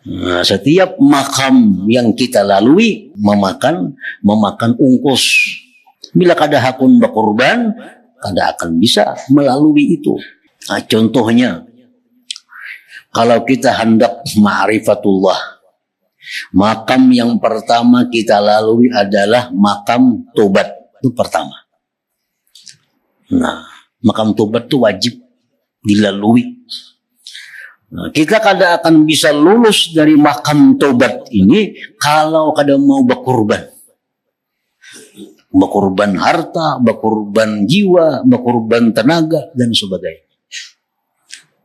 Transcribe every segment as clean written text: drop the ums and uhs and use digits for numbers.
Nah, setiap makam yang kita lalui memakan ungkus. Bila kada hakun berkorban, kada akan bisa melalui itu. Nah, contohnya, kalau kita hendak ma'rifatullah, makam yang pertama kita lalui adalah makam tobat. Itu pertama. Nah, makam tobat itu wajib dilalui. Nah, kita kada akan bisa lulus dari makam tobat ini kalau kada mau berkorban. Berkorban harta, berkorban jiwa, berkorban tenaga, dan sebagainya.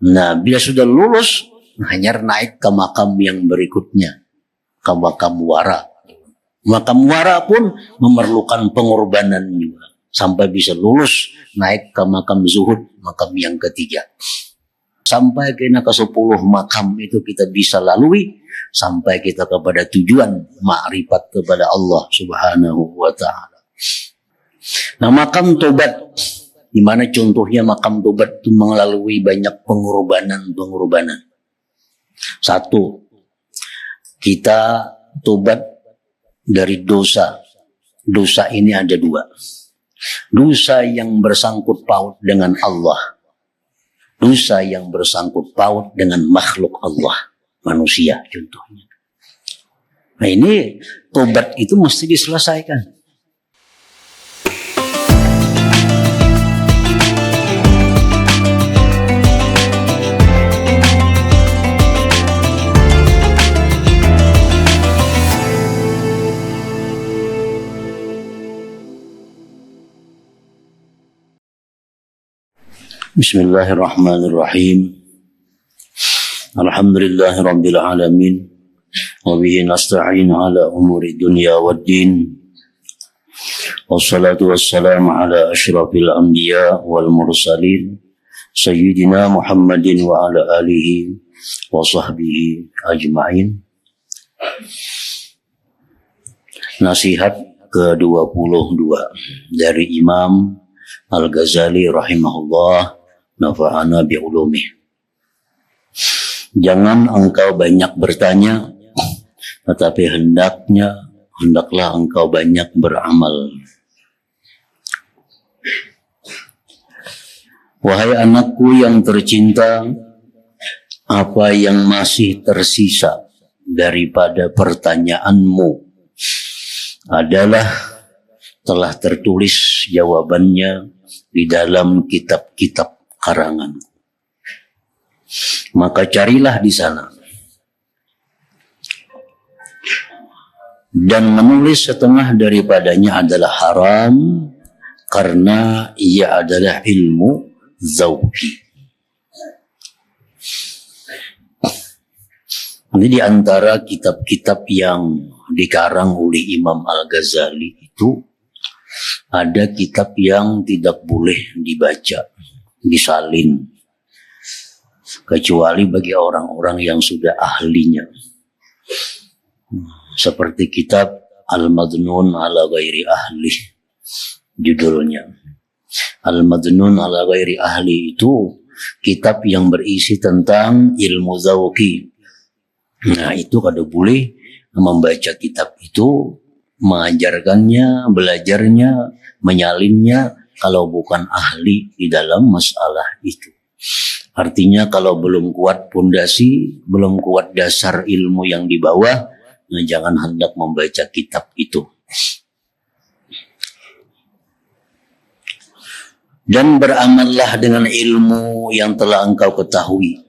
Nah, bila sudah lulus, hanya naik ke makam yang berikutnya, ke makam wara. Makam wara pun memerlukan pengorbanan juga. Sampai bisa lulus, naik ke makam zuhud, makam yang ketiga. Sampai kena ke 10 makam itu kita bisa lalui, sampai kita kepada tujuan ma'rifat kepada Allah Subhanahu wa ta'ala. Nah, makam tobat, di mana contohnya makam tobat itu melalui banyak pengorbanan. Satu, kita tobat dari dosa. Dosa ini ada 2. Dosa yang bersangkut paut dengan Allah. Dosa yang bersangkut paut dengan makhluk Allah, manusia contohnya. Nah, ini tobat itu mesti diselesaikan. Bismillahirrahmanirrahim. Alhamdulillahirabbil alamin. Wa bihi nasta'in ala umuri dunya waddin. Wassalatu wassalamu ala asyrafil anbiya wal mursalin sayyidina Muhammadin wa ala alihi wa sahbihi ajma'in. Nasihat ke-22 dari Imam Al-Ghazali rahimahullah, nafa'ana bi'ulumih. Jangan engkau banyak bertanya, tetapi hendaklah engkau banyak beramal. Wahai anakku yang tercinta, apa yang masih tersisa daripada pertanyaanmu adalah telah tertulis jawabannya di dalam kitab-kitab karangan. Maka carilah di sana. Dan menulis setengah daripadanya adalah haram karena ia adalah ilmu zauqi. Ini di antara kitab-kitab yang dikarang oleh Imam Al-Ghazali itu ada kitab yang tidak boleh dibaca, disalin, kecuali bagi orang-orang yang sudah ahlinya. Seperti kitab Al-Madnun ala Ghairi Ahli, judulnya. Al-Madnun ala Ghairi Ahli itu kitab yang berisi tentang ilmu zauqi. Nah, itu kada boleh membaca kitab itu, mengajarkannya, belajarnya, menyalinnya kalau bukan ahli di dalam masalah itu. Artinya kalau belum kuat pondasi, belum kuat dasar ilmu yang di bawah, nah jangan hendak membaca kitab itu. Dan beramallah dengan ilmu yang telah engkau ketahui,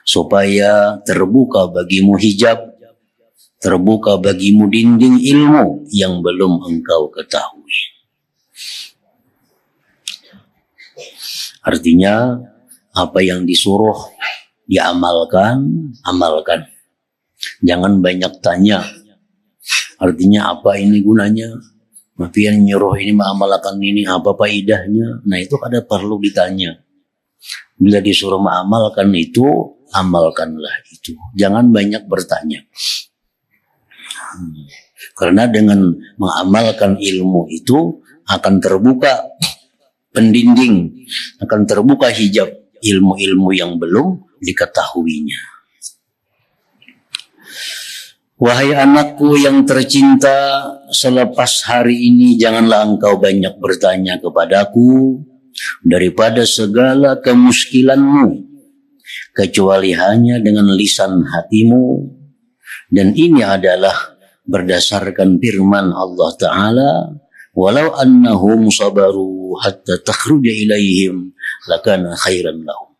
supaya terbuka bagimu hijab, terbuka bagimu dinding ilmu yang belum engkau ketahui. Artinya, apa yang disuruh diamalkan, amalkan. Jangan banyak tanya. Artinya apa ini gunanya? Tapi yang nyuruh ini mengamalkan ini, apa faedahnya? Nah, itu kada perlu ditanya. Bila disuruh mengamalkan itu, amalkanlah itu. Jangan banyak bertanya. Karena dengan mengamalkan ilmu itu akan terbuka pendinding, akan terbuka hijab ilmu-ilmu yang belum diketahuinya. Wahai anakku yang tercinta, selepas hari ini janganlah engkau banyak bertanya kepadaku daripada segala kemuskilanmu, kecuali hanya dengan lisan hatimu. Dan ini adalah berdasarkan firman Allah Ta'ala, walau annahum sabaru hatta takhruja ilaihim lakana khairan lahum.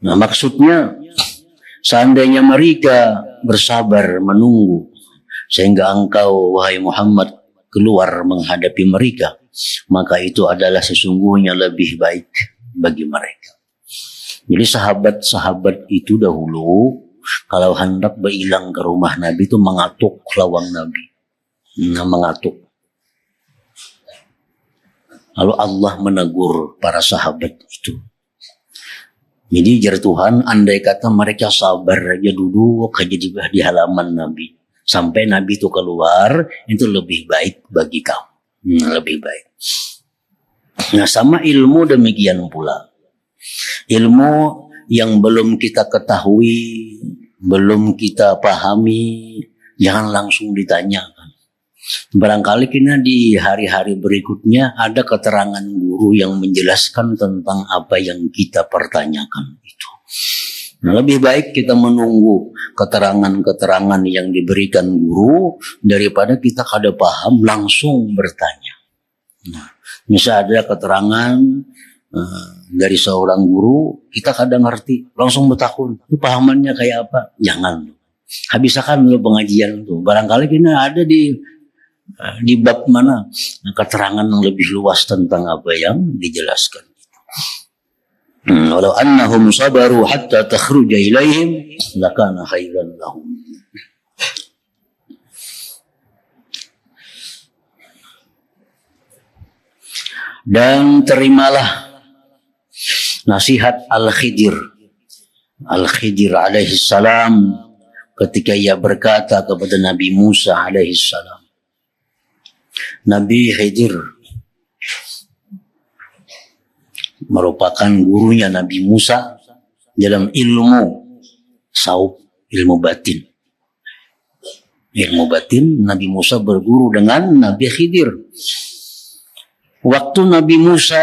Nah, maksudnya seandainya mereka bersabar menunggu sehingga engkau, wahai Muhammad, keluar menghadapi mereka, maka itu adalah sesungguhnya lebih baik bagi mereka. Jadi sahabat-sahabat itu dahulu kalau hendak berhilang ke rumah Nabi itu mengatuk lawang Nabi. Mengatuk. Lalu Allah menegur para sahabat itu. Jadi jar Tuhan, andai kata mereka sabar aja duduk aja di halaman Nabi sampai Nabi itu keluar, itu lebih baik bagi kamu. Lebih baik. Nah, sama ilmu demikian pula. Ilmu yang belum kita ketahui, belum kita pahami, jangan langsung ditanyakan. Barangkali kita di hari-hari berikutnya ada keterangan guru yang menjelaskan tentang apa yang kita pertanyakan itu. Nah, lebih baik kita menunggu keterangan-keterangan yang diberikan guru daripada kita kada paham langsung bertanya. Nah, misal ada keterangan dari seorang guru, kita kadang ngerti, langsung bertakun, itu pahamannya kayak apa? Jangan. Habiskan dulu pengajian itu. Barangkali kita ada di bab mana keterangan yang lebih luas tentang apa yang dijelaskan. Walau annahum sabaru hatta takhruja ilaihim lakana khairan lahum. Dan terimalah nasihat Al-Khidir alaihi salam ketika ia berkata kepada Nabi Musa alaihi salam. Nabi Khidir merupakan gurunya Nabi Musa dalam ilmu saub, ilmu batin. Ilmu batin, Nabi Musa berguru dengan Nabi Khidir. Waktu Nabi Musa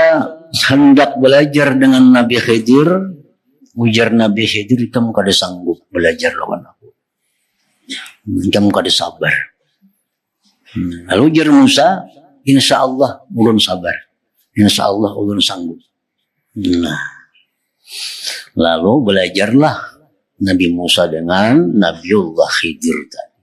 hendak belajar dengan Nabi Khidir, ujar Nabi Khidir, kamu kada sanggup belajar lawan aku. Kamu kada sabar. Lalu ujar Musa, insya Allah ulun sabar. Insya Allah ulun sanggup. Nah, lalu belajarlah Nabi Musa dengan Nabiullah Khidir tadi.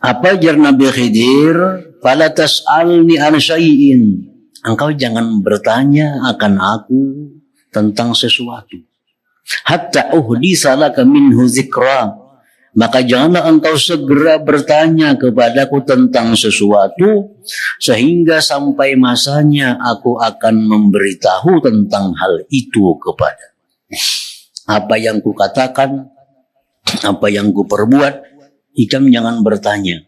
Apa ajar Nabi Khidir? Fala tas'alni an syai'in. Engkau jangan bertanya akan aku tentang sesuatu. Hatta uhdisa laka minhu zikra. Maka janganlah engkau segera bertanya kepadaku tentang sesuatu sehingga sampai masanya aku akan memberitahu tentang hal itu kepada. Apa yang kukatakan, apa yang kuperbuat, ikam jangan bertanya.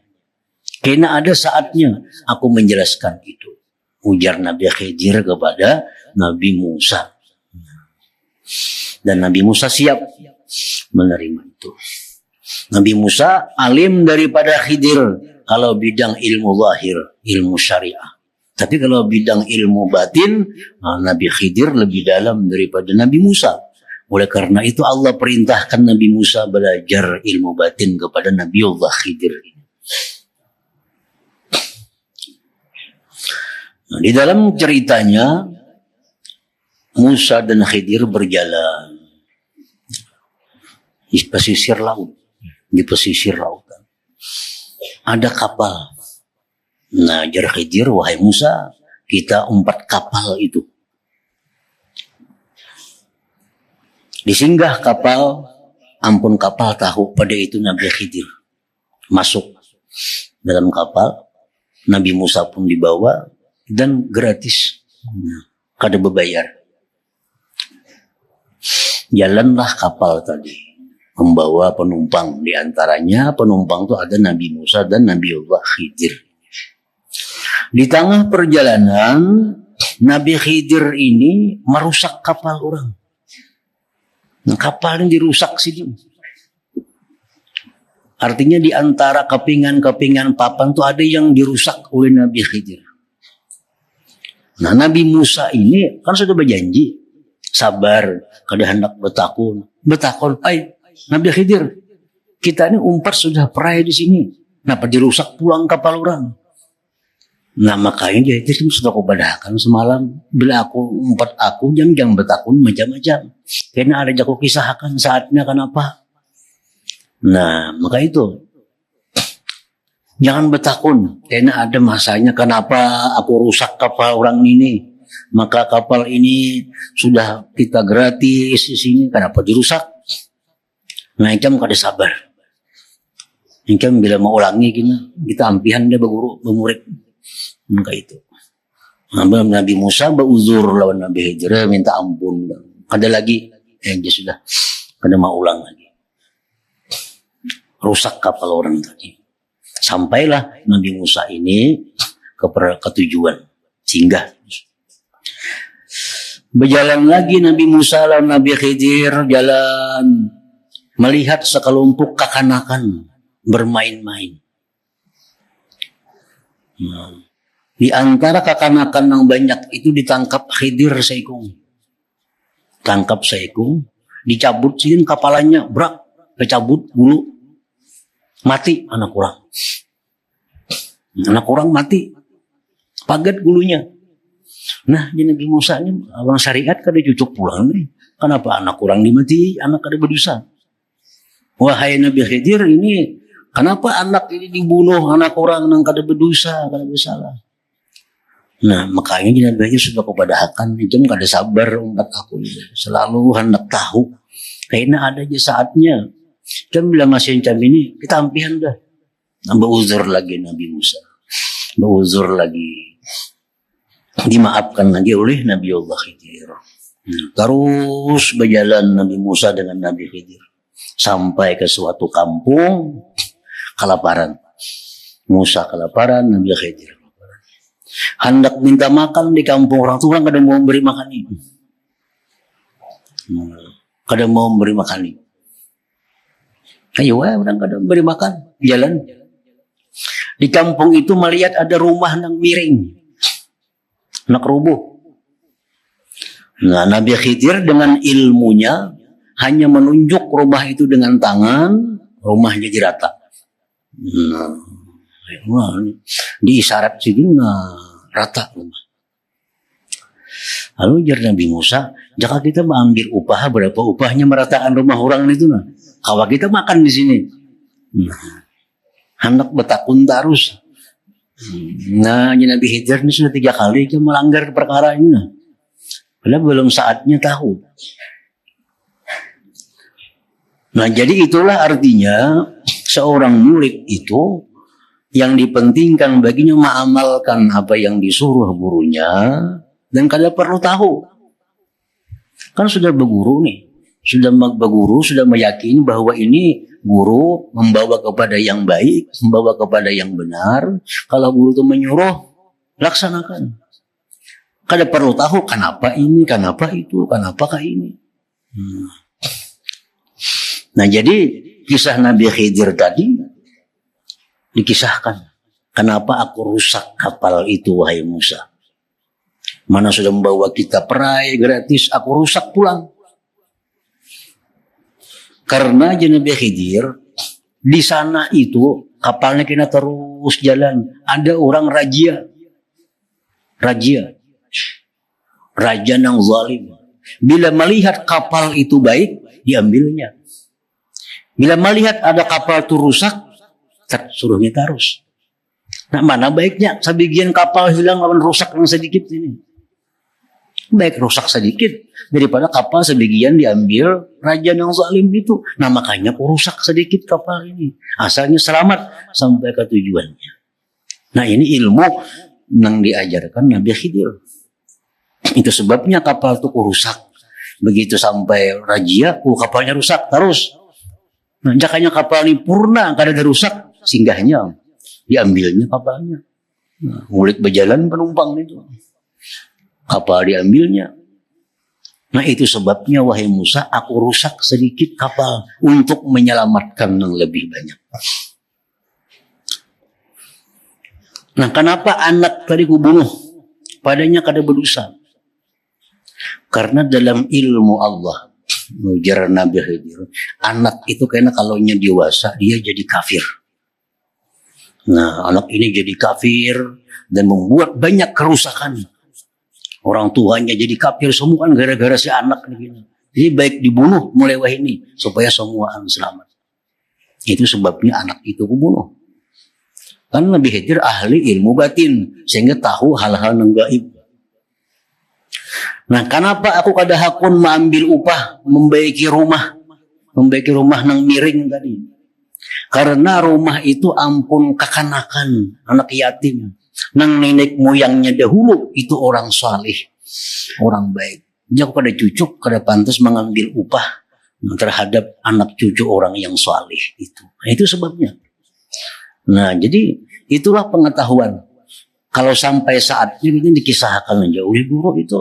Karena ada saatnya aku menjelaskan itu. Ujar Nabi Khidir kepada Nabi Musa. Dan Nabi Musa siap menerima itu. Nabi Musa alim daripada Khidir kalau bidang ilmu zahir, ilmu syariah. Tapi kalau bidang ilmu batin, Nabi Khidir lebih dalam daripada Nabi Musa. Oleh karena itu Allah perintahkan Nabi Musa belajar ilmu batin kepada Nabiullah Khidir. Nah, di dalam ceritanya Musa dan Khidir berjalan di pesisir laut. Di pesisir lautan ada kapal. Nah, jar Khidir, wahai Musa, kita umpat kapal itu. Disinggah kapal, ampun kapal tahu pada itu Nabi Khidir masuk dalam kapal. Nabi Musa pun dibawa dan gratis, kada berbayar. Jalanlah kapal tadi membawa penumpang, di antaranya penumpang itu ada Nabi Musa dan Nabiullah Khidir. Di tengah perjalanan Nabi Khidir ini merusak kapal orang. Nah, kapal ini dirusak sini. Artinya di antara kepingan-kepingan papan tuh ada yang dirusak oleh Nabi Khidir. Nah, Nabi Musa ini kan sudah berjanji sabar kada hendak betakun. Ai Nabi Khidir, kita ini umpat sudah perai di sini. Kenapa dirusak pulang kapal orang? Nah, makanya dia itu sudah aku padahkan semalam. Bila aku umpat aku jangan betakun macam-macam. Karena ada aku kisahkan saatnya kenapa. Nah, maka itu jangan betakun. Karena ada masanya kenapa aku rusak kapal orang ini. Maka kapal ini sudah kita gratis di sini. Kenapa dirusak? Nah, ikam kada sabar. Ikam bila mau ulangi kita ampihan dia berguru, bermurid. Maka itu. Nabi Musa beruzur lawan Nabi Khidir, minta ampun. Kada lagi. Dia sudah. Kada mau ulang lagi. Rusak kapal orang tadi. Sampailah Nabi Musa ini ke tujuan. Singgah. Berjalan lagi Nabi Musa lawan Nabi Khidir jalan melihat sekelompok kekanakan bermain-main. Di antara kekanakan yang banyak itu ditangkap Khidir seikung. Tangkap seikung, dicabut sini kepalanya, brak, kecabut bulu, mati anak orang. Anak orang mati, pagat bulunya. Nah, di Nabi Musa ini abang syariat kada cucuk pulang nih. Kenapa anak orang dimati, anak kada berdosa? Wahai Nabi Khidir ini, kenapa anak ini dibunuh anak orang yang kada berdosa, kada bersalah? Nah, makanya Nabi Khidir sudah kepadahkan itu kada sabar umat aku ini. Selalu hendak tahu. Karena ada aja saatnya. Dan bila masih macam ini, kita ampihan dah. Beruzur lagi Nabi Musa. Beruzur lagi. Dimaafkan lagi oleh Nabi Allah Khidir. Terus berjalan Nabi Musa dengan Nabi Khidir. Sampai ke suatu kampung, kelaparan. Musa kelaparan, Nabi Khidir kelaparan. Hendak minta makan di kampung orang tua, kadang mau beri makan itu. Kadang mau beri makan itu. Ayo, orang kadang beri makan, jalan. Di kampung itu melihat ada rumah yang miring, nak rubuh. Nah, Nabi Khidir dengan ilmunya hanya menunjuk rumah itu dengan tangan, rumah jadi rata. Nah, diisyarat sini rata rumah. Lalu jar Nabi Musa, jika kita mengambil upah, berapa upahnya meratakan rumah orang itu? Nah, kalau kita makan di sini, hendak betakun terus. Nah, Nabi Khidir ini sudah 3 kali dia melanggar perkara ini. Nah. Padahal belum saatnya tahu. Nah, jadi itulah artinya seorang murid itu yang dipentingkan baginya mengamalkan apa yang disuruh gurunya dan kada perlu tahu. Kan sudah berguru nih, sudah berguru, sudah meyakini bahwa ini guru membawa kepada yang baik, membawa kepada yang benar. Kalau guru itu menyuruh, laksanakan. Kada perlu tahu kenapa ini, kenapa itu, kenapakah ini. Nah, jadi kisah Nabi Khidir tadi dikisahkan. Kenapa aku rusak kapal itu, wahai Musa? Mana sudah membawa kita perai gratis, aku rusak pulang. Karena Nabi Khidir di sana itu kapalnya kena terus jalan. Ada orang raja yang zalim. Bila melihat kapal itu baik, diambilnya. Bila melihat ada kapal itu rusak, suruhnya terus. Nah, mana baiknya sebagian kapal hilang lawan rusak yang sedikit ini. Baik rusak sedikit daripada kapal sebagian diambil raja yang zalim itu. Nah, makanya aku rusak sedikit kapal ini. Asalnya selamat sampai ke tujuannya. Nah, ini ilmu yang diajarkan Nabi Khidir. Itu sebabnya kapal itu rusak. Begitu sampai raja, kapalnya rusak terus. Nah, jakanya kapal ini purna, kada ada rusak, singgahnya diambilnya kapalnya. Nah, ngulik berjalan penumpang itu. Kapal diambilnya. Nah itu sebabnya wahai Musa, aku rusak sedikit kapal untuk menyelamatkan yang lebih banyak. Nah kenapa anak tadi kubunuh? Padanya kada berdosa. Karena dalam ilmu Allah, ujar Nabi Khidir, anak itu karena kalau dewasa dia jadi kafir. Nah anak ini jadi kafir dan membuat banyak kerusakan. Orang tuanya jadi kafir semua kan gara-gara si anak begini. Jadi baik dibunuh mulai ini supaya semua selamat. Itu sebabnya anak itu kubunuh. Kan Nabi Khidir ahli ilmu batin sehingga tahu hal-hal yang gaib. Nah, kenapa aku kada hakun mengambil upah membaiki rumah nang miring tadi? Karena rumah itu ampun kekanakan anak yatim. Nang nenek moyangnya dahulu itu orang salih, orang baik. Jadi aku kada cucuk, kada pantas mengambil upah terhadap anak cucu orang yang salih itu. Nah, itu sebabnya. Nah, jadi itulah pengetahuan. Kalau sampai saatnya ini dikisahkan jauh lebih buruk itu.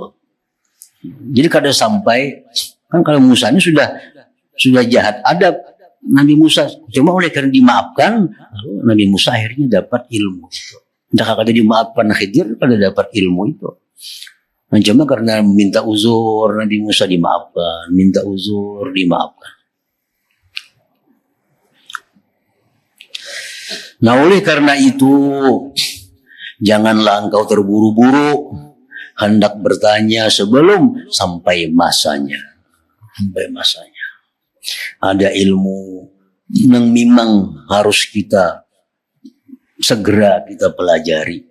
Jadi kada sampai kan kalau Musa ini sudah jahat adab Nabi Musa, cuma oleh karena dimaafkan lalu Nabi Musa akhirnya dapat ilmu itu. Tidak kada dimaafkan Khidir kada dapat ilmu itu. Nah, cuma karena minta uzur Nabi Musa dimaafkan, minta uzur dimaafkan. Nah oleh karena itu janganlah engkau terburu-buru hendak bertanya sebelum sampai masanya. Sampai masanya. Ada ilmu yang memang harus kita segera kita pelajari.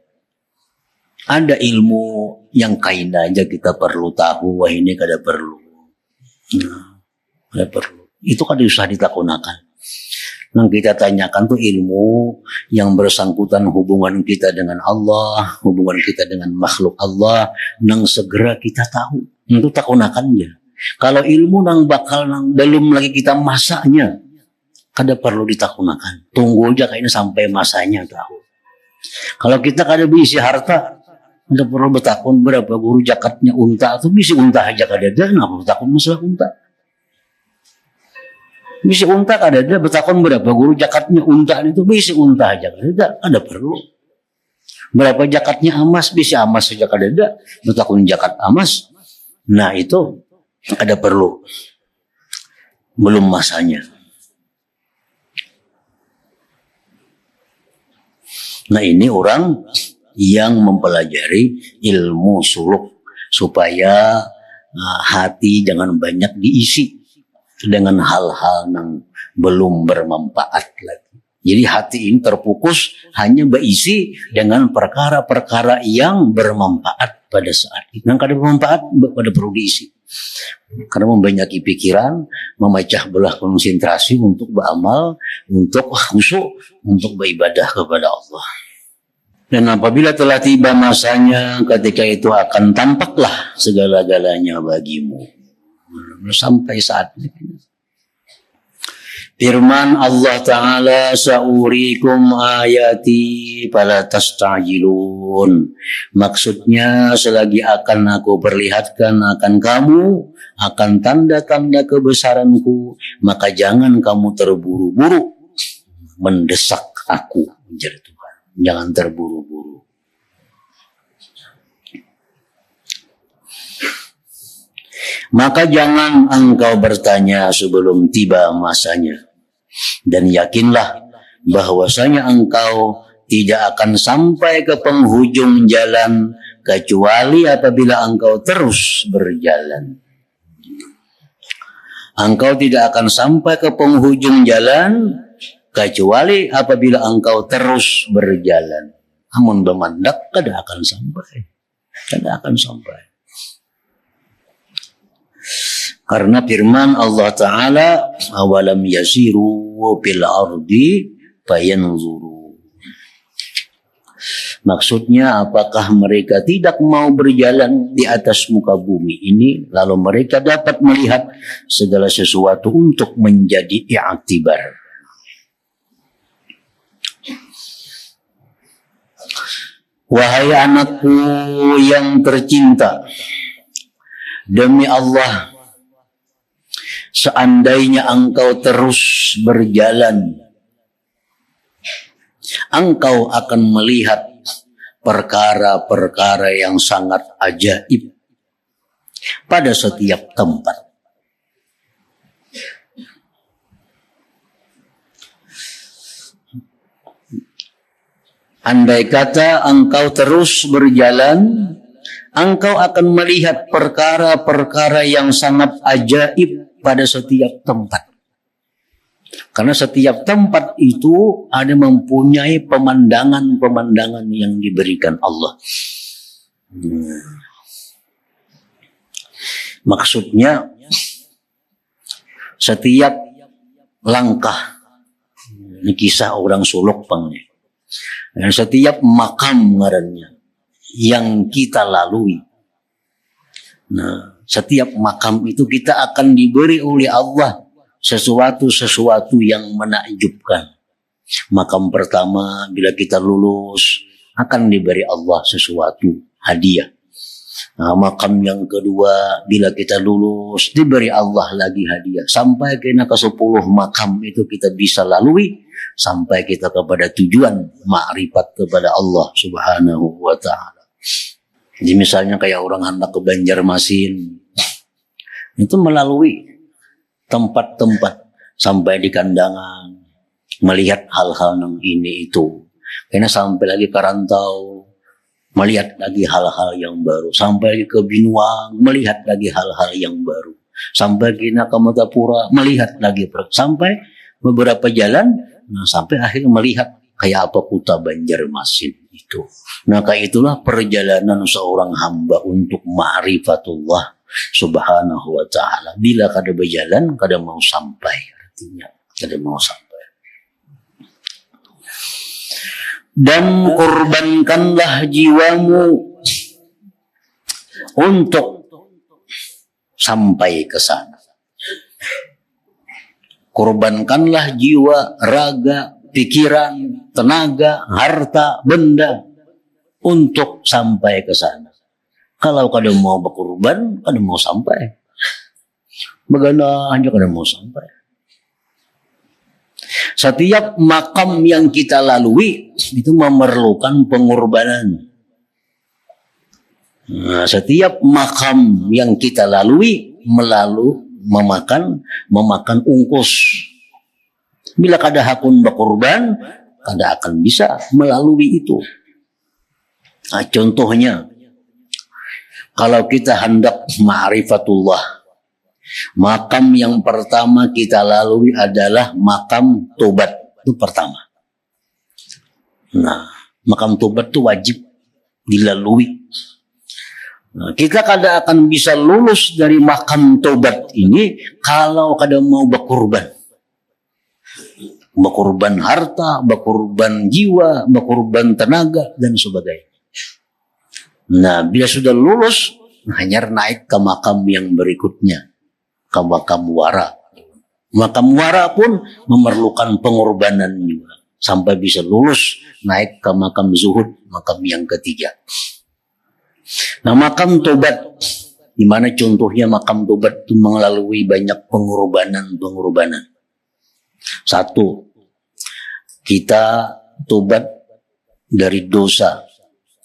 Ada ilmu yang kain aja kita perlu tahu, wah ini kada perlu. Nah, kada perlu. Itu kada usah ditakunakan. Yang kita tanyakan tuh ilmu yang bersangkutan hubungan kita dengan Allah, hubungan kita dengan makhluk Allah, yang segera kita tahu. Itu takunakan aja. Kalau ilmu yang bakal yang belum lagi kita masaknya, kada perlu ditakunakan. Tunggu aja kayaknya sampai masanya tahu. Kalau kita kada bisi harta, kada perlu bertakun berapa guru jakatnya unta atau bisi unta aja kada ada, kenapa bertakun masalah unta? Bisi unta kada ada, bertakun berapa guru jakatnya unta itu bisi unta aja kada ada perlu. Berapa jakatnya emas, bisi emas saja kada ada, bertakun jakat emas. Nah itu ada perlu. Belum masanya. Nah ini orang yang mempelajari ilmu suluk supaya hati jangan banyak diisi dengan hal-hal yang belum bermanfaat lagi. Jadi hati ini terfokus hanya berisi dengan perkara-perkara yang bermanfaat pada saat itu. Yang kada bermanfaat pada perlu diisi. Karena membanyaki pikiran, memecah belah konsentrasi untuk beramal, untuk khusyuk, untuk beribadah kepada Allah. Dan apabila telah tiba masanya, ketika itu akan tampaklah segala-galanya bagimu. Sampai saat ini. Firman Allah Ta'ala, sa'urikum ayati fala tastajilun. Maksudnya selagi akan aku perlihatkan akan kamu, akan tanda-tanda kebesaranku, maka jangan kamu terburu-buru mendesak aku, ujar Tuhan. Jangan terburu-buru. Maka jangan engkau bertanya sebelum tiba masanya. Dan yakinlah bahwasanya engkau tidak akan sampai ke penghujung jalan kecuali apabila engkau terus berjalan. Engkau tidak akan sampai ke penghujung jalan kecuali apabila engkau terus berjalan. Amun bemandak kada akan sampai. Kada akan sampai. Karena firman Allah Ta'ala, awalam yasiru fil ardi fayanzuru. Maksudnya apakah mereka tidak mau berjalan di atas muka bumi ini, lalu mereka dapat melihat segala sesuatu untuk menjadi i'tibar. Wahai anakku yang tercinta, Demi Allah, seandainya engkau terus berjalan, engkau akan melihat perkara-perkara yang sangat ajaib pada setiap tempat. Andai kata engkau terus berjalan, engkau akan melihat perkara-perkara yang sangat ajaib pada setiap tempat. Karena setiap tempat itu ada mempunyai pemandangan-pemandangan yang diberikan Allah. Maksudnya, setiap langkah, ini kisah orang Suluk Pang, dan setiap makam ngarannya yang kita lalui. Nah, setiap makam itu kita akan diberi oleh Allah sesuatu yang menakjubkan. Makam pertama bila kita lulus akan diberi Allah sesuatu hadiah. Nah, makam yang kedua bila kita lulus diberi Allah lagi hadiah. Sampai kena ke 10 makam itu kita bisa lalui sampai kita kepada tujuan makrifat kepada Allah Subhanahu wa ta'ala. Jadi misalnya kayak orang hendak ke Banjarmasin, itu melalui tempat-tempat sampai di kandangan, melihat hal-hal yang ini itu. Karena sampai lagi ke Rantau, melihat lagi hal-hal yang baru. Sampai lagi ke Binuang, melihat lagi hal-hal yang baru. Sampai kena ke Matapura, melihat lagi. Sampai beberapa jalan, nah sampai akhirnya melihat kayak apa kota Banjarmasin itu. Nah kayak itulah perjalanan seorang hamba untuk ma'rifatullah Subhanahu wa ta'ala. Bila kada berjalan, kada mau sampai. Artinya, kada mau sampai. Dan korbankanlah jiwamu untuk sampai ke sana. Korbankanlah jiwa, raga, pikiran, tenaga, harta, benda untuk sampai ke sana. Kalau kada mau berkorban, kada mau sampai. Bagaimana hanya kada mau sampai. Setiap makam yang kita lalui itu memerlukan pengorbanan. Nah, setiap makam yang kita lalui memakan ungkus. Bila kada hakun berkorban, kada akan bisa melalui itu. Nah, contohnya, kalau kita hendak ma'rifatullah, makam yang pertama kita lalui adalah makam tobat. Itu pertama. Nah, makam tobat itu wajib dilalui. Nah, kita kada akan bisa lulus dari makam tobat ini kalau kada mau berkorban. Berkorban harta, berkorban jiwa, berkorban tenaga, dan sebagainya. Nah, bila sudah lulus, hanya naik ke makam yang berikutnya, ke makam wara. Makam wara pun memerlukan pengorbanan juga. Sampai bisa lulus, naik ke makam zuhud, makam yang ketiga. Nah, makam tobat, di mana contohnya makam tobat itu melalui banyak pengorbanan. Satu, kita tobat dari dosa.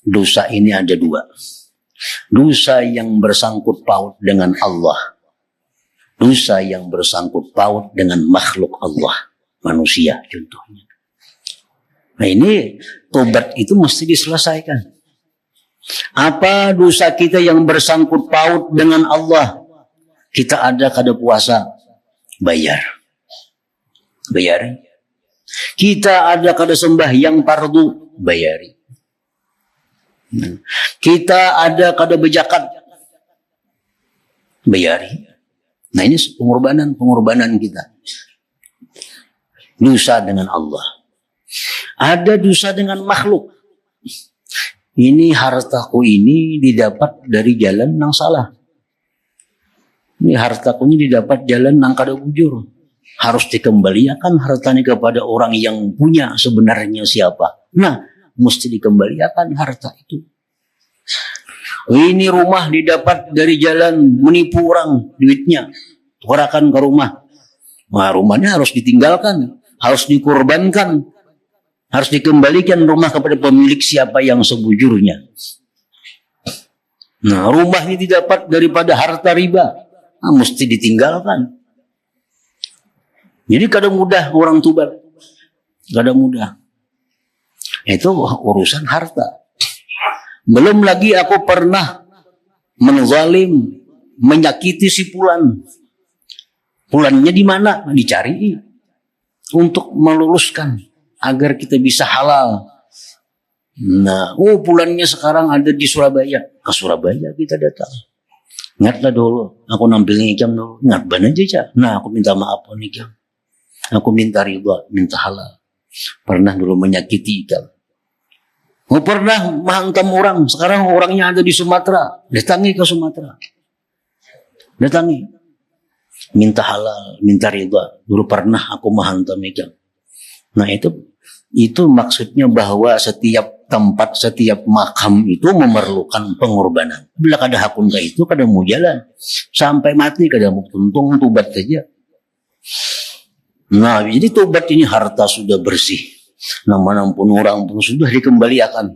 Dosa ini ada 2. Dosa yang bersangkut paut dengan Allah. Dosa yang bersangkut paut dengan makhluk Allah. Manusia contohnya. Nah ini tobat itu mesti diselesaikan. Apa dosa kita yang bersangkut paut dengan Allah? Kita ada kada puasa, bayar. Kita ada kada sembahyang fardu, bayari. Kita ada kada berzakat, bayari. Nah ini pengorbanan kita. Dosa dengan Allah. Ada dosa dengan makhluk. Ini hartaku ini didapat dari jalan yang salah. Ini hartaku ini didapat jalan yang kada bujur. Harus dikembalikan hartanya kepada orang yang punya sebenarnya siapa. Nah, mesti dikembalikan harta itu. Ini rumah didapat dari jalan, menipu orang duitnya, tukarkan ke rumah. Nah, rumahnya harus ditinggalkan, harus dikorbankan, harus dikembalikan rumah kepada pemilik siapa yang sebujurnya. Nah, rumah ini didapat daripada harta riba, nah, mesti ditinggalkan. Jadi kadang mudah orang tubat, kadang mudah. Itu urusan harta. Belum lagi aku pernah menzalim, menyakiti si Fulan. Fulannya di mana? Dicari untuk meluluskan agar kita bisa halal. Nah, Fulannya sekarang ada di Surabaya. Ke Surabaya kita datang. Ingatlah dulu, aku nampil nikam dulu. Ingat benar aja. Nah, aku minta maaf nikam. Aku minta ridha, minta halal. Pernah dulu menyakiti ikam. Pernah menghantam orang, sekarang orangnya ada di Sumatera. Datangi ke Sumatera. Datangi. Minta halal, minta ridha. Dulu pernah aku menghantam ikam. Nah, itu maksudnya bahwa setiap tempat, setiap makam itu memerlukan pengorbanan. Bila kada hakun ke itu, kada mau jalan. Sampai mati kada mau tuntung, tubat saja. Nah, jadi tobat ini harta sudah bersih. Nama pun orang pun sudah dikembalikan.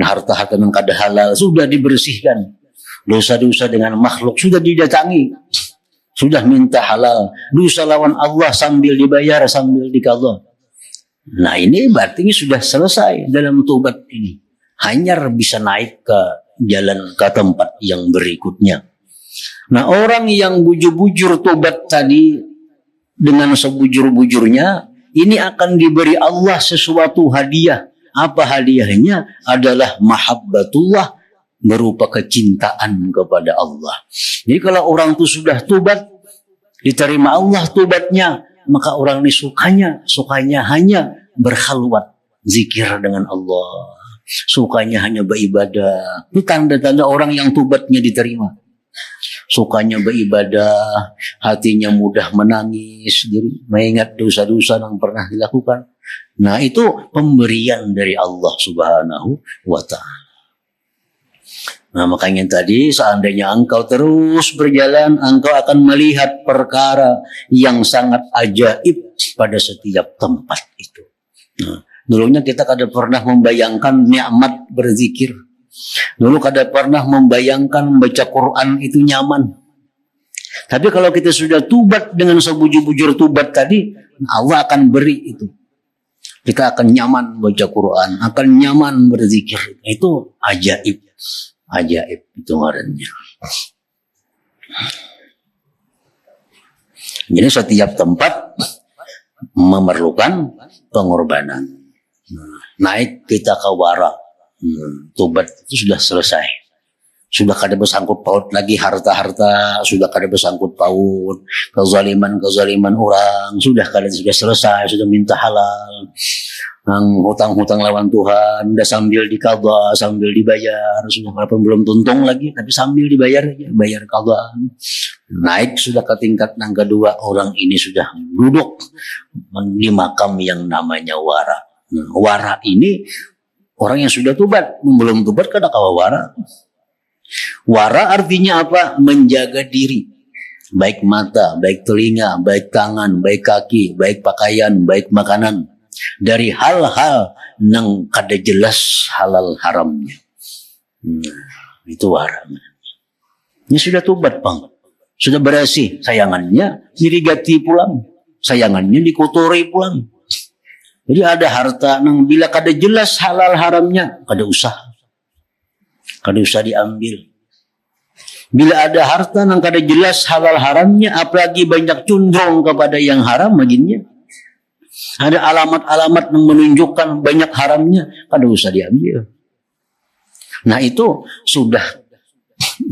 Harta-harta yang kada halal sudah dibersihkan. Dosa-dosa dengan makhluk sudah didatangi. Sudah minta halal. Dosa lawan Allah sambil dibayar, sambil dikAllah. Nah, ini berarti sudah selesai dalam tobat ini. Hanya bisa naik ke jalan ke tempat yang berikutnya. Nah, orang yang bujur-bujur tobat tadi dengan sebujur-bujurnya, ini akan diberi Allah sesuatu hadiah. Apa hadiahnya? Adalah mahabbatullah, berupa kecintaan kepada Allah. Jadi kalau orang itu sudah tobat, diterima Allah tobatnya, maka orang ini sukanya hanya berkhalwat, zikir dengan Allah. Sukanya hanya beribadah. Itu tanda-tanda orang yang tobatnya diterima. Sukanya beribadah, hatinya mudah menangis, mengingat dosa-dosa yang pernah dilakukan. Nah, itu pemberian dari Allah Subhanahu wa Ta'ala. Nah, makanya tadi seandainya engkau terus berjalan, engkau akan melihat perkara yang sangat ajaib pada setiap tempat itu. Nah, dulunya kita kada pernah membayangkan nikmat berzikir. Dulu kada pernah membayangkan baca Quran itu nyaman. Tapi kalau kita sudah tubat dengan sebujur-bujur tubat tadi, Allah akan beri itu. Kita akan nyaman baca Quran, akan nyaman berzikir. Itu ajaib. Ajaib itu ngarannya. Jadi setiap tempat memerlukan pengorbanan. Naik kita ke wara. Tobat itu sudah selesai. Sudah kada bersangkut paut lagi harta-harta, sudah kada bersangkut paut kezaliman orang, sudah selesai, sudah minta halal. Hutang-hutang lawan Tuhan, udah sambil dikaba, sambil dibayar, sudah walaupun belum tuntung lagi, tapi sambil dibayar aja, bayar kaba. Naik sudah ke tingkat yang kedua, orang ini sudah duduk di makam yang namanya wara. Wara ini orang yang sudah tobat, belum tobat kada kawa wara. Wara artinya apa? Menjaga diri. Baik mata, baik telinga, baik tangan, baik kaki, baik pakaian, baik makanan. Dari hal-hal yang kada jelas halal haramnya. Itu wara. Ini sudah tobat, Bang. Sudah bersih. Sayangannya dirigati pulang. Sayangannya dikotori pulang. Jadi ada harta yang bila kada jelas halal haramnya, kada usah diambil. Bila ada harta yang kada jelas halal haramnya, apalagi banyak condong kepada yang haram, baginya ada alamat-alamat yang menunjukkan banyak haramnya, kada usah diambil. Nah, itu sudah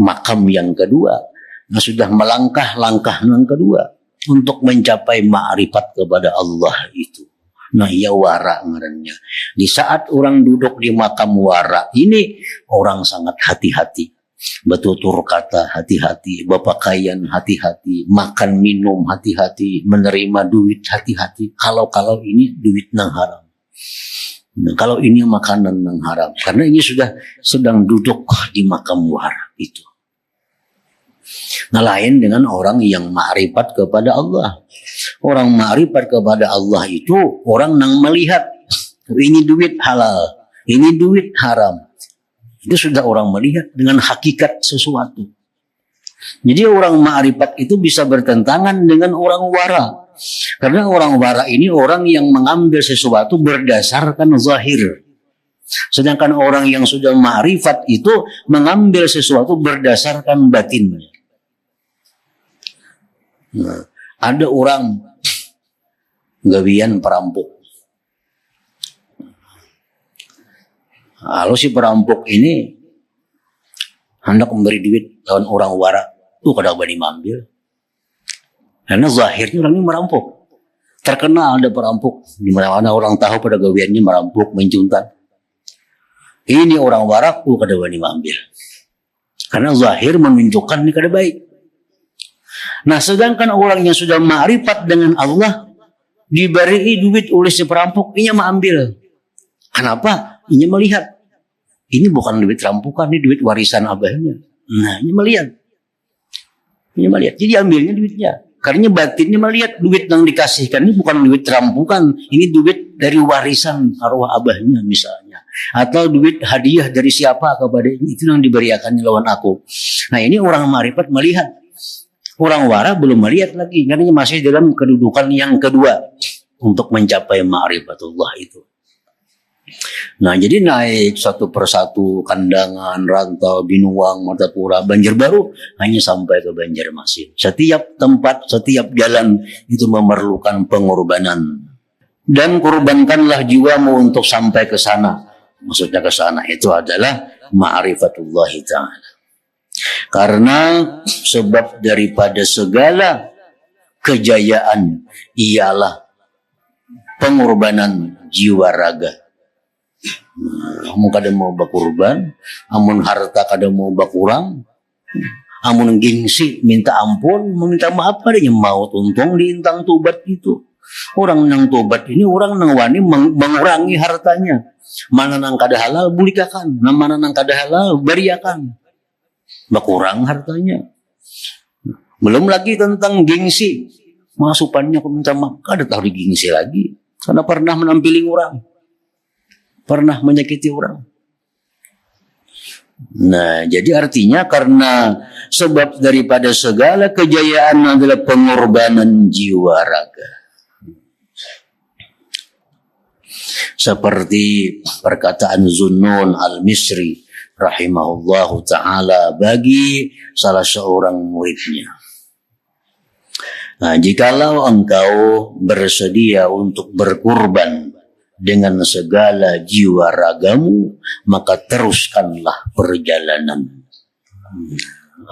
makam yang kedua. Nah, sudah melangkah langkah yang kedua untuk mencapai ma'rifat kepada Allah itu. Nah, ya wara ngarannya. Di saat orang duduk di makam wara ini, orang sangat hati-hati. Bertutur kata hati-hati, berpakaian hati-hati, makan minum hati-hati, menerima duit hati-hati. Kalau ini duit nang haram. Nah, kalau ini makanan yang haram, karena ini sudah sedang duduk di makam wara itu. Nah, lain dengan orang yang ma'rifat kepada Allah. Orang ma'rifat kepada Allah itu orang yang melihat ini duit halal, ini duit haram. Itu sudah orang melihat dengan hakikat sesuatu. Jadi orang ma'rifat itu bisa bertentangan dengan orang wara. Karena orang wara ini orang yang mengambil sesuatu berdasarkan zahir. Sedangkan orang yang sudah ma'rifat itu mengambil sesuatu berdasarkan batin. Nah, ada orang gawian perampok. Lalu si perampok ini hendak memberi duit lawan orang wara. Tuh kadang bani mambil. Karena zahirnya orang ini merampok. Terkenal ada perampok. Di mana-mana orang tahu pada gawiannya merampok, mencuntan. Ini orang waraku kada wani mambil. Karena zahir menunjukkan ini kada baik. Nah, sedangkan orang yang sudah ma'rifat dengan Allah diberi duit oleh si perampok, ini mengambil. Kenapa? Ini melihat. Ini bukan duit rampukan, ini duit warisan abahnya. Nah, ini melihat. Ini melihat. Jadi ambilnya duitnya. Karena batinnya melihat duit yang dikasihkan ini bukan duit rampukan, ini duit dari warisan arwah abahnya misalnya. Atau duit hadiah dari siapa kepada ini, itu yang diberiakannya lawan aku. Nah, ini orang ma'rifat melihat. Orang wara belum melihat lagi, karena masih dalam kedudukan yang kedua untuk mencapai ma'rifatullah itu. Nah, jadi naik satu persatu Kandangan, Rantau, Binuang, Martapura, Banjarbaru hanya sampai ke Banjarmasin. Setiap tempat, setiap jalan itu memerlukan pengorbanan. Dan kurbankanlah jiwamu untuk sampai ke sana. Maksudnya ke sana itu adalah ma'rifatullah ta'ala. Karena sebab daripada segala kejayaan ialah pengorbanan jiwa raga. Amun kada mau bakurban, amun harta kada mau bakurang, amun gengsi minta ampun, meminta maaf padanya mau tuntung diintang tobat itu. Orang nang tobat ini orang nang wani mengurangi hartanya. Mana nang kada halal bulikakan, mana nang kada halal beriakan. Bakurang hartanya. Belum lagi tentang gengsi. Masupannya aku minta maaf, kada tahu digengsi lagi. Karena pernah menampili orang. Pernah menyakiti orang. Nah, jadi artinya karena sebab daripada segala kejayaan adalah pengorbanan jiwa raga. Seperti perkataan Zunnun al-Misri rahimahullahu ta'ala bagi salah seorang muridnya. Nah, jikalau engkau bersedia untuk berkurban dengan segala jiwa ragamu, maka teruskanlah perjalanan.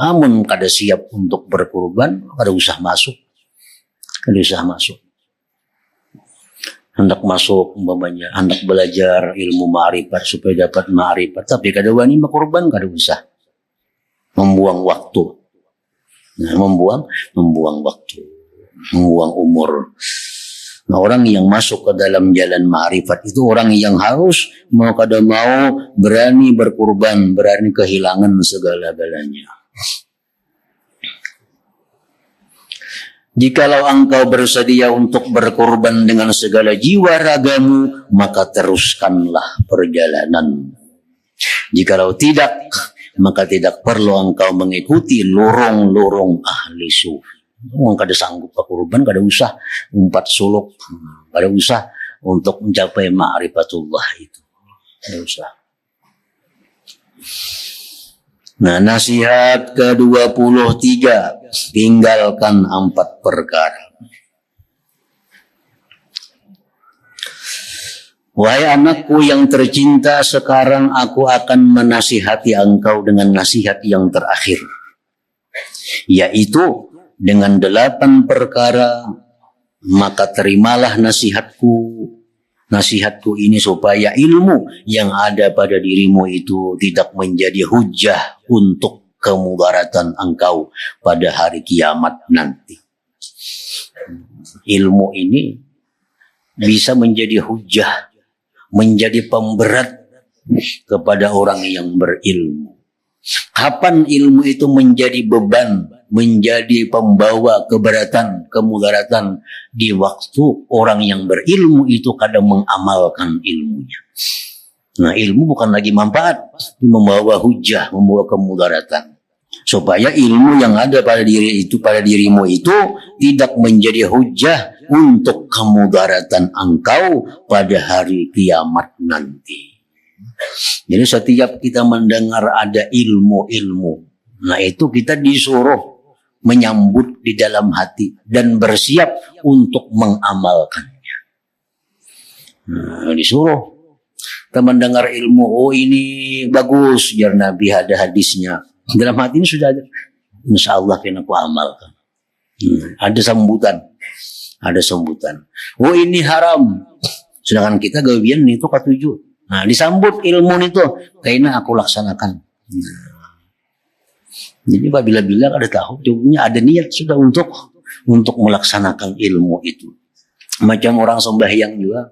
Namun kada siap untuk berkurban, kada usah masuk. Kada usah masuk. Hendak masuk, umpamanya, hendak belajar ilmu ma'rifat supaya dapat ma'rifat, tapi kada wani berkurban, kada usah. Membuang waktu. Nah, membuang waktu. Membuang umur. Nah, orang yang masuk ke dalam jalan ma'rifat itu orang yang harus mau kada mau berani berkurban, berani kehilangan segala-galanya. Jikalau engkau bersedia untuk berkorban dengan segala jiwa ragamu, maka teruskanlah perjalanan. Jikalau tidak, maka tidak perlu engkau mengikuti lorong-lorong ahli sufi. Orang kada sanggup berkorban, kada usah umpat suluk, kada usah untuk mencapai ma'rifatullah itu. Kada usah. Nah, nasihat ke-23, tinggalkan 4 perkara. Wahai anakku yang tercinta, sekarang aku akan menasihati engkau dengan nasihat yang terakhir, yaitu dengan 8 perkara, maka terimalah nasihatku. Nasihatku ini supaya ilmu yang ada pada dirimu itu tidak menjadi hujah untuk kemudaratan engkau pada hari kiamat nanti. Ilmu ini bisa menjadi hujah, menjadi pemberat kepada orang yang berilmu. Kapan ilmu itu menjadi beban, menjadi pembawa keberatan, kemudaratan? Di waktu orang yang berilmu itu kadang mengamalkan ilmunya. Nah, ilmu bukan lagi manfaat, membawa hujah, membawa kemudaratan. Supaya ilmu yang ada pada diri itu, pada dirimu itu tidak menjadi hujah untuk kemudaratan engkau pada hari kiamat nanti. Jadi setiap kita mendengar ada ilmu-ilmu, nah itu kita disuruh menyambut di dalam hati dan bersiap untuk mengamalkannya. Nah, disuruh kita mendengar ilmu, oh ini bagus, biar Nabi ada hadisnya. Dalam hati ini sudah ada, insya Allah akan aku amalkan. Ada sambutan, ada sambutan. Oh ini haram, sedangkan kita gawian itu ketujuh. Nah, disambut ilmu itu, kayaknya aku laksanakan. Jadi apabila bilang ada tahu, jawabnya ada niat sudah untuk melaksanakan ilmu itu. Macam orang sembahyang juga,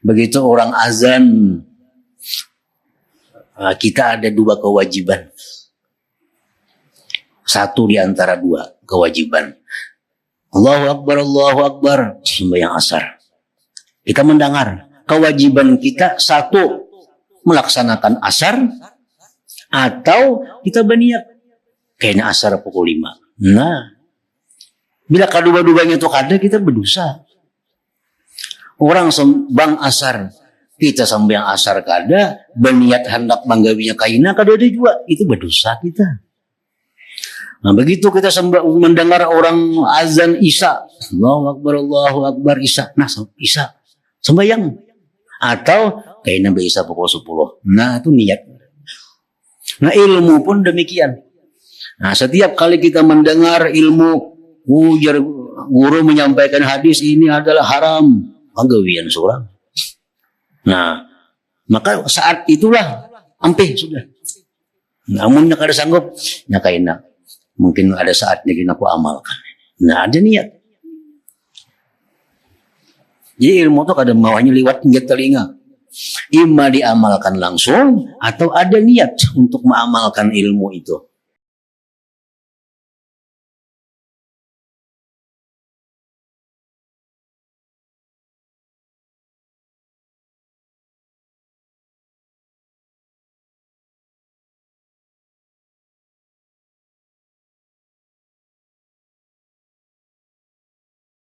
begitu orang azan, kita ada dua kewajiban. Satu di antara dua kewajiban. Allahu Akbar, sembahyang asar. Kita mendengar. Kewajiban kita satu melaksanakan asar atau kita berniat kayaknya asar pukul 5. Nah, bila kedua-duanya itu ada kita berdosa. Orang sembang asar, kita sembahyang asar kada berniat hendak manggawinya kaina kada ada juga, itu berdosa kita. Nah, begitu kita mendengar orang azan isya, Allahu Akbar isya, nah isya sembahyang. Atau kayaknya bisa pukul 10. Nah itu niat. Nah ilmu pun demikian. Nah setiap kali kita mendengar ilmu, guru menyampaikan hadis ini adalah haram, penggawian seorang. Nah maka saat itulah ampeh sudah. Namun kada sanggup, ya kayaknya mungkin ada saatnya kita aku amalkan. Nah ada niat. Jadi ilmu itu kadang maunya lewat hingga telinga. Ima diamalkan langsung atau ada niat untuk mengamalkan ilmu itu.